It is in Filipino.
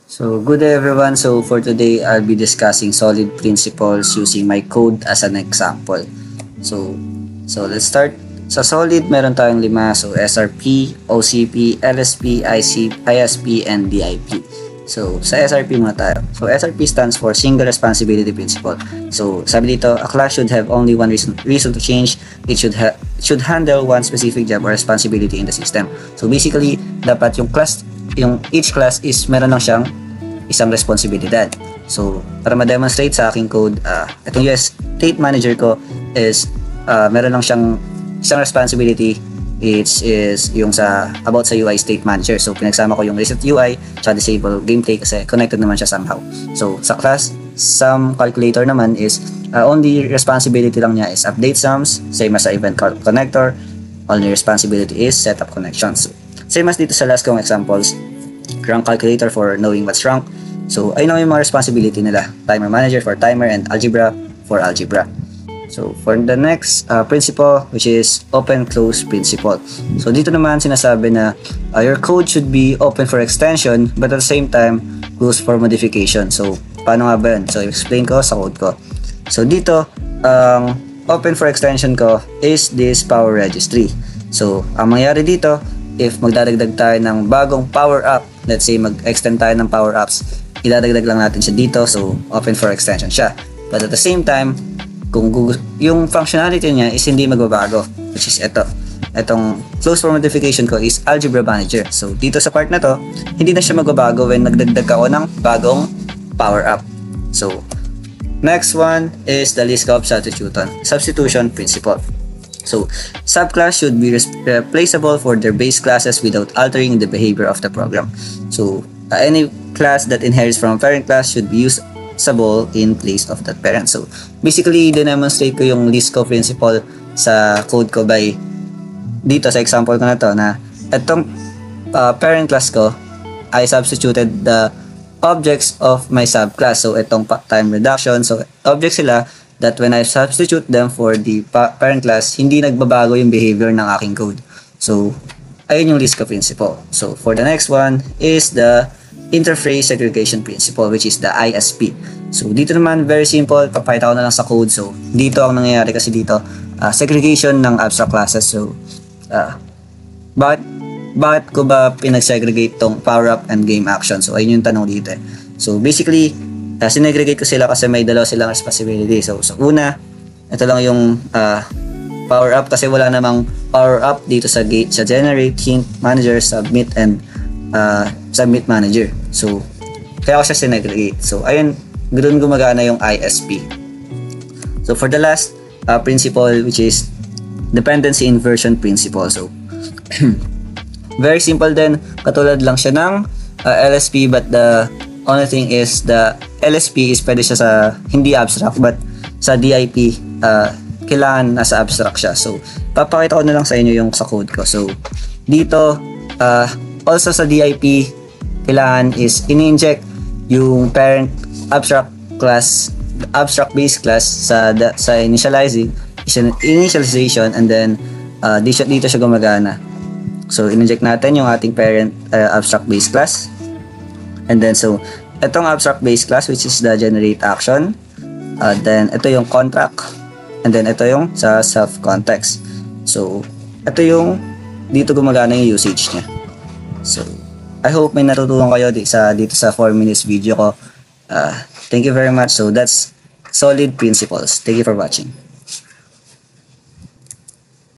So, good day everyone. So, for today, I'll be discussing solid principles using my code as an example. So, let's start. Sa solid, meron tayong lima. So, SRP, OCP, LSP, ISP, and DIP. So, sa SRP muna tayo. So, SRP stands for Single Responsibility Principle. So, sabi dito, a class should have only one reason to change. It should handle one specific job or responsibility in the system. So, basically, dapat each class is meron lang siyang isang responsibilidad. So, para ma-demonstrate sa aking code, itong US State Manager ko is meron lang siyang isang responsibility. It is yung about sa UI State Manager. So, pinagsama ko yung reset UI at disable gameplay kasi connected naman siya somehow. So, sa class, sum calculator naman is only responsibility lang niya is update sums, same as sa event connector. Only responsibility is setup connections. Same as dito sa last kong examples, rank calculator for knowing what's rank. So, ayun lang yung mga responsibility nila. Timer manager for timer and algebra for algebra. So, for the next principle, which is open-close principle. So, dito naman sinasabi na your code should be open for extension but at the same time, closed for modification. So, paano nga ba yun? So, explain ko sa code ko. So, dito, open for extension ko is this power registry. So, ang mangyari dito, if magdadagdag tayo ng bagong power-up, let's say mag-extend tayo ng power-ups, idadagdag lang natin siya dito, so open for extension siya. But at the same time, kung yung functionality niya is hindi magbabago, which is itong close for modification ko is Algebra Manager. So dito sa part na to, hindi na siya magbabago when nagdagdag ako ng bagong power-up. So next one is the list of substitution principle. So, subclass should be replaceable for their base classes without altering the behavior of the program. So, any class that inherits from a parent class should be usable in place of that parent. So, basically, demonstrate ko yung list ko principle sa code ko by dito sa example ko na to na itong parent class ko, I substituted the objects of my subclass. So, itong time reduction. So, objects sila that when I substitute them for the parent class, hindi nagbabago yung behavior ng aking code. So, ayun yung list ko principle. So, for the next one is the interface segregation principle, which is the ISP. So, dito naman, very simple. Papakita ko na lang sa code. So, dito ang nangyayari kasi dito, segregation ng abstract classes. So, bakit ko ba pinag-segregate tong power-up and game action? So, ayun yung tanong dito. So, basically, sinegregate ko sila kasi may dalawa silang responsibility. So, sa una, ito lang yung power up kasi wala namang power up dito sa generate, hint, manager, submit, and submit manager. So, kaya ko siya sinegregate. So, ayun, ganoon gumagana yung ISP. So, for the last principle, which is dependency inversion principle. So, very simple din. Katulad lang siya ng LSP, but the only thing is the LSP is pwede siya sa hindi abstract, but sa DIP kailangan nasa abstract siya. So papakita ko na lang sa inyo yung sa code ko. So dito also sa DIP kailangan is in-inject yung parent abstract base class sa initialization, and then dito siya gumagana. So in-inject natin yung ating parent abstract base class. And then, so, itong abstract base class, which is the generate action. Then, ito yung contract. And then, ito yung sa self-context. So, ito yung dito gumagana yung usage niya. So, I hope may natutunan kayo dito sa 4 minutes video ko. Thank you very much. So, that's solid principles. Thank you for watching.